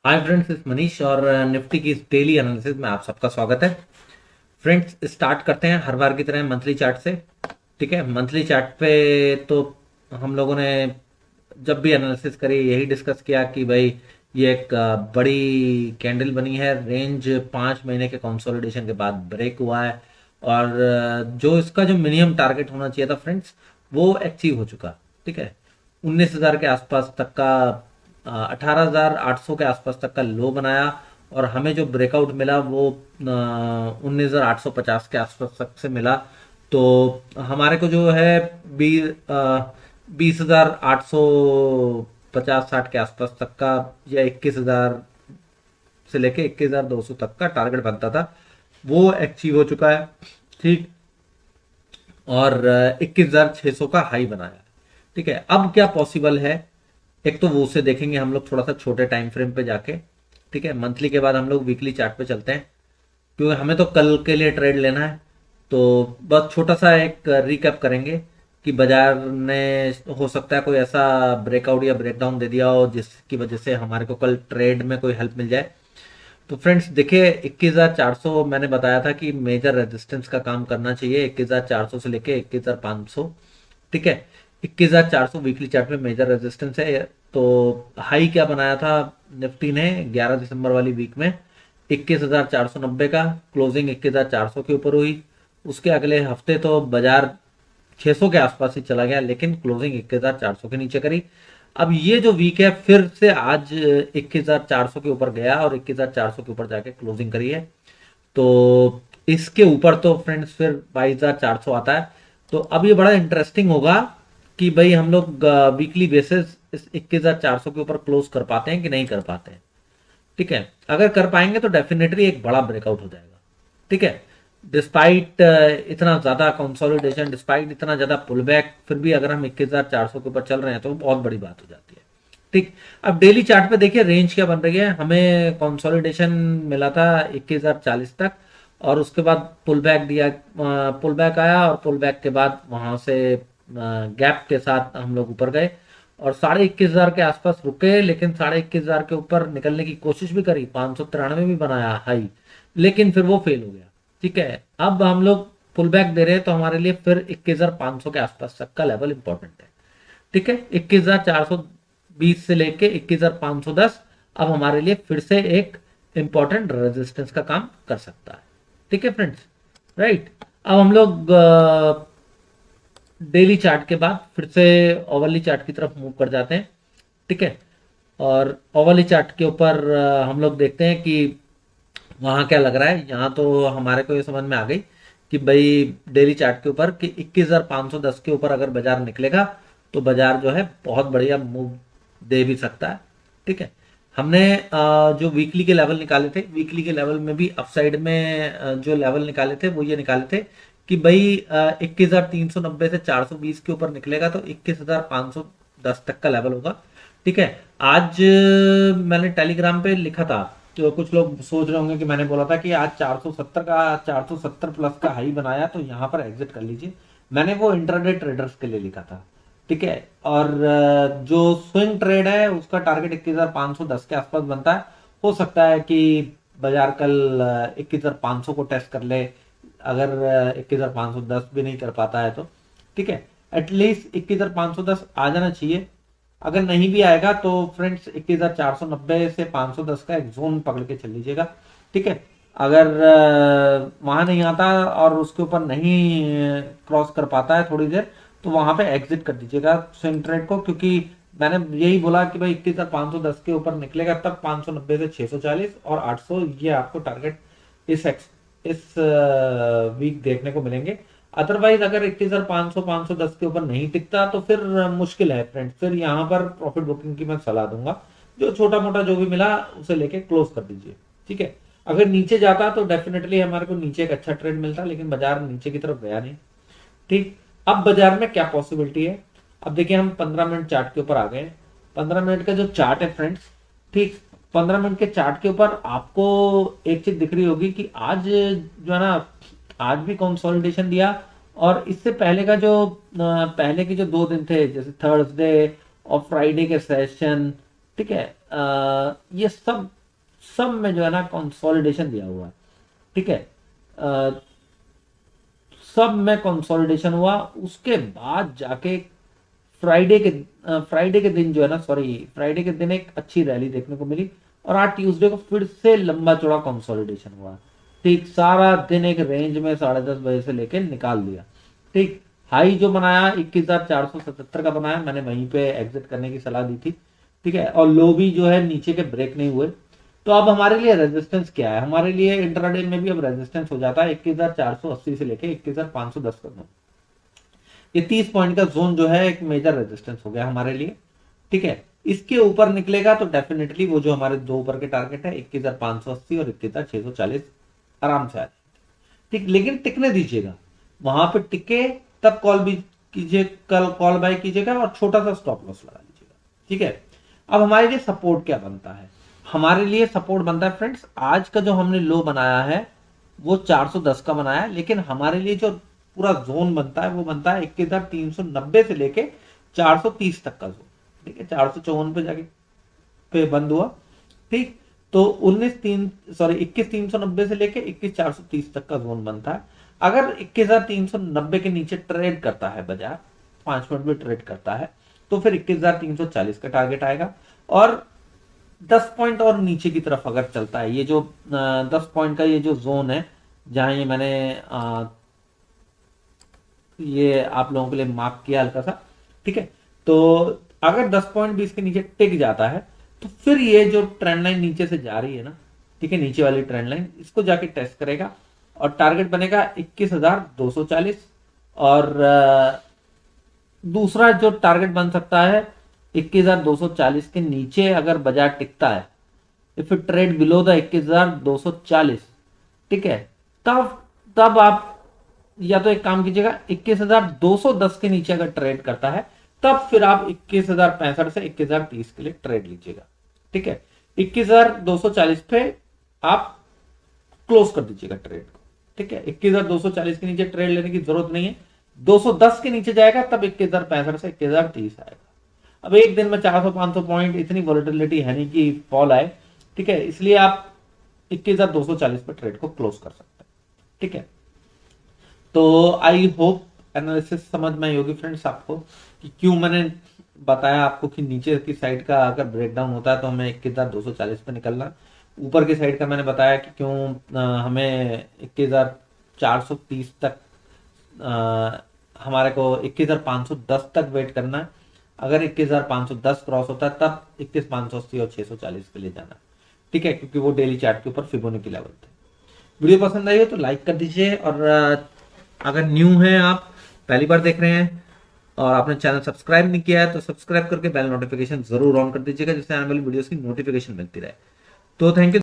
Hi friends, इस मनीष और Nifty की इस डेली एनालिसिस में आप सबका स्वागत है। फ्रेंड्स, स्टार्ट करते हैं हर बार की तरह मंथली चार्ट से। ठीक है, मंथली चार्ट पे तो हम लोगों ने जब भी एनालिसिस करी यही डिस्कस किया कि भाई ये एक बड़ी कैंडल बनी है। रेंज 5 महीने के कंसोलिडेशन के बाद ब्रेक हुआ है और जो इसका जो मिनिमम टारगेट होना चाहिए था फ्रेंड्स, वो अचीव हो चुका। ठीक है, 19,000 के आसपास तक का 18,800 के आसपास तक का लो बनाया और हमें जो ब्रेकआउट मिला वो 19,850 के आसपास तक से मिला। तो हमारे को जो है 20,850-60 के आसपास तक का या 21,000 से लेके 21,200 तक का टारगेट बनता था, वो अचीव हो चुका है। ठीक, और 21,600 का हाई बनाया। ठीक है, अब क्या पॉसिबल है, एक तो वो उसे देखेंगे हम लोग थोड़ा सा छोटे टाइम फ्रेम पे जाके। ठीक है, मंथली के बाद हम लोग वीकली चार्ट पे चलते हैं क्योंकि हमें तो कल के लिए ट्रेड लेना है। तो बस छोटा सा एक रिकैप करेंगे कि बाजार ने हो सकता है कोई ऐसा ब्रेकआउट या ब्रेकडाउन दे दिया हो जिसकी वजह से हमारे को कल ट्रेड में कोई हेल्प मिल जाए। तो फ्रेंड्स देखिए, 21,400 मैंने बताया था कि मेजर रेजिस्टेंस का काम करना चाहिए, 21,400 से लेके 21,500। ठीक है, 21,400 वीकली चार्ट में मेजर रेजिस्टेंस है। तो हाई क्या बनाया था निफ्टी ने 11 दिसंबर वाली वीक में, 21,490 का। क्लोजिंग 21,400 के ऊपर हुई। उसके अगले हफ्ते तो बाजार 600 के आसपास ही चला गया लेकिन क्लोजिंग 21,400 के नीचे करी। अब ये जो वीक है फिर से आज 21,400 के ऊपर गया और 21,400 के ऊपर जाके क्लोजिंग करी है। तो इसके ऊपर तो फ्रेंड्स फिर 22,400 आता है। तो अब ये बड़ा इंटरेस्टिंग होगा कि भाई हम लोग वीकली बेसिस इस 21,400 के ऊपर क्लोज कर पाते हैं कि नहीं कर पाते हैं। ठीक है, अगर कर पाएंगे तो डेफिनेटली एक बड़ा ब्रेकआउट हो जाएगा। ठीक है, डिस्पाइट इतना ज्यादा कंसोलिडेशन, डिस्पाइट इतना ज्यादा पुल बैक, फिर भी अगर हम 21,400 के ऊपर चल रहे हैं तो बहुत बड़ी बात हो जाती है। ठीक, अब डेली चार्ट पे देखिए रेंज क्या बन रही है। हमें कंसोलिडेशन मिला था 21,040 तक और उसके बाद पुल बैक दिया, पुल बैक आया और पुल बैक के बाद वहां से गैप के साथ हम लोग ऊपर गए और 21,500 के आसपास रुके, लेकिन 21,500 के ऊपर निकलने की कोशिश भी करी, 593 भी बनाया हाई, लेकिन फिर वो फेल हो गया। ठीक है, अब हम लोग पुल बैक दे रहे हैं तो हमारे लिए फिर 21,500 के आसपास तक का लेवल इंपॉर्टेंट है। ठीक है, 21,420 से लेके 21,510 अब हमारे लिए फिर से एक इंपॉर्टेंट रेजिस्टेंस का काम कर सकता है। ठीक है फ्रेंड्स, राइट। अब हम लोग डेली चार्ट के बाद फिर से ओवरली चार्ट की तरफ मूव कर जाते हैं। ठीक है, और ओवरली चार्ट के ऊपर हम लोग देखते हैं कि वहां क्या लग रहा है। यहाँ तो हमारे को ये समझ में आ गई कि भाई डेली चार्ट के ऊपर कि 21,510 के ऊपर अगर बाजार निकलेगा तो बाजार जो है बहुत बढ़िया मूव दे भी सकता है। ठीक है, हमने जो वीकली के लेवल निकाले थे, वीकली के लेवल में भी अपसाइड में जो लेवल निकाले थे वो ये निकाले थे कि भाई 21,390 से 420 के ऊपर निकलेगा तो 21,510 तक का लेवल होगा। ठीक है, आज मैंने टेलीग्राम पे लिखा था तो कुछ लोग सोच रहे होंगे कि मैंने बोला था कि आज 470 प्लस का हाई बनाया तो यहाँ पर एग्जिट कर लीजिए। मैंने वो इंट्राडे ट्रेडर्स के लिए लिखा था। ठीक है, और जो स्विंग ट्रेड है उसका टारगेट 21,510 के आसपास बनता है। हो सकता है कि बाजार कल 21,500 को टेस्ट कर ले, अगर 21,510 भी नहीं कर पाता है तो। ठीक है, एटलीस्ट 21,510 आ जाना चाहिए। अगर नहीं भी आएगा तो फ्रेंड्स 21,490 से 510 का एक जोन पकड़ के चल लीजिएगा। ठीक है, अगर वहां नहीं आता और उसके ऊपर नहीं क्रॉस कर पाता है थोड़ी देर तो वहां पे एग्जिट कर दीजिएगा स्विंग ट्रेड को, क्योंकि मैंने यही बोला कि भाई 21,510 के ऊपर निकलेगा तब 590 से 640 और 800 ये आपको टारगेट इस वीक देखने को मिलेंगे। अदरवाइज अगर 21,500 510 के ऊपर नहीं टिकता तो फिर मुश्किल है फ्रेंड्स। फिर यहाँ पर प्रॉफिट बुकिंग की मैं सलाह दूंगा, जो छोटा मोटा जो भी मिला उसे लेके क्लोज कर दीजिए। ठीक है, अगर नीचे जाता तो डेफिनेटली हमारे को नीचे एक अच्छा ट्रेड मिलता, लेकिन बाजार नीचे की तरफ गया नहीं। ठीक, अब बाजार में क्या पॉसिबिलिटी है। अब देखिए हम 15 मिनट चार्ट के ऊपर आ गए। 15 मिनट का जो चार्ट है फ्रेंड्स, ठीक, 15 मिनट के चार्ट के ऊपर आपको एक चीज दिख रही होगी कि आज जो है ना, आज भी कंसोलिडेशन दिया और इससे पहले का जो पहले के जो 2 दिन थे जैसे थर्सडे और फ्राइडे के सेशन, ठीक है। ये सब सब में जो है ना कंसोलिडेशन दिया हुआ है, ठीक है। अ, सब में कंसोलिडेशन हुआ, उसके बाद जाके फ्राइडे के दिन जो है ना, सॉरी फ्राइडे के दिन एक अच्छी रैली देखने को मिली, और आज ट्यूसडे को फिर से लंबा चौड़ा कंसोलिडेशन हुआ। ठीक, सारा दिन एक रेंज में 10:30 बजे से लेके निकाल दिया। ठीक, हाई जो बनाया 21,477 का बनाया, मैंने वहीं पे एग्जिट करने की सलाह दी थी, ठीक है। और लो भी जो है नीचे के ब्रेक नहीं हुए। तो अब हमारे लिए रेजिस्टेंस क्या है, हमारे लिए इंट्राडे में भी अब रेजिस्टेंस हो जाता है 21,480 से लेके 21,510 का। ये 30 पॉइंट का जोन जो है एक मेजर रेजिस्टेंस हो गया हमारे लिए, ठीक है। इसके ऊपर निकलेगा तो डेफिनेटली वो जो हमारे दो ऊपर के टारगेट है 21,580 और 21,640 आराम से आ जाएंगे, ठीक। लेकिन टिकने दीजिएगा, वहां पे टिके तब कॉल भी कीजिए, कल कॉल बाय कीजिएगा और छोटा सा स्टॉप लॉस लगा लीजिएगा, ठीक है। अब हमारे लिए सपोर्ट क्या बनता है, हमारे लिए सपोर्ट बनता है फ्रेंड्स, आज का जो हमने लो बनाया है वो 410 का बनाया है, लेकिन हमारे लिए जो पूरा जोन बनता है वो बनता है 21,390 से लेके 430 तक का जोन, ठीक है। 454 पे जाके पे बंद हुआ, ठीक। तो 21,390 से लेके 21,430 तक का जोन बनता है। अगर 21,390 के नीचे ट्रेड करता है बाजार, 5 मिनट में ट्रेड करता है, तो फिर 21,340 का टारगेट आएगा। और 10 पॉइंट और नीचे की तरफ अगर चलता है, ये जो 10 पॉइंट का ये जो जोन है, जहां ये मैंने ये आप लोगों के लिए मार्क किया हल्का सा, ठीक है। तो अगर 10 पॉइंट भी इसके नीचे टिक जाता है, तो फिर ये जो ट्रेंड लाइन नीचे से जा रही है ना, ठीक है, नीचे वाली ट्रेंड लाइन, इसको जाके टेस्ट करेगा और टारगेट बनेगा 21,240। और दूसरा जो टारगेट बन सकता है 21,240 के नीचे अगर बाजार टिकता है, if it trade below the 21,240, ठीक है, तब तब आप या तो एक काम कीजिएगा, 21,210 के नीचे अगर ट्रेड करता है, तब फिर आप 21,065 से 21,030 के लिए ट्रेड लीजिएगा, ठीक है। 21,240 पे आप क्लोज कर दीजिएगा ट्रेड को, ठीक है। 21,240 के नीचे ट्रेड लेने की जरूरत नहीं है, 210 के नीचे जाएगा तब 21,065 से 21,030 आएगा। अब एक दिन में 400-500 पॉइंट इतनी वॉलेटिलिटी है नहीं कि फॉल आए, ठीक है, इसलिए आप 21,240 पे ट्रेड को क्लोज कर सकते हैं, ठीक है। तो आई होप एनालिसिस समझ में आई होगी फ्रेंड्स आपको, कि क्यों मैंने बताया आपको कि नीचे की साइड का अगर ब्रेकडाउन होता है तो हमें 21,240 पे निकलना, ऊपर की साइड का मैंने बताया कि क्यों हमें 21,430 तक हमारे को 21,510 तक वेट करना है। अगर 21,510 क्रॉस होता है तब 21,580 और 640 के लिए जाना, ठीक है, क्योंकि वो डेली चार्ट के ऊपर फिबोनाची लेवल थे। वीडियो पसंद आई हो तो लाइक कर दीजिए, और अगर न्यू हैं, आप पहली बार देख रहे हैं और आपने चैनल सब्सक्राइब नहीं किया है तो सब्सक्राइब करके बेल नोटिफिकेशन जरूर ऑन कर दीजिएगा, जिससे आने वाली वीडियोस की नोटिफिकेशन मिलती रहे। तो थैंक यू।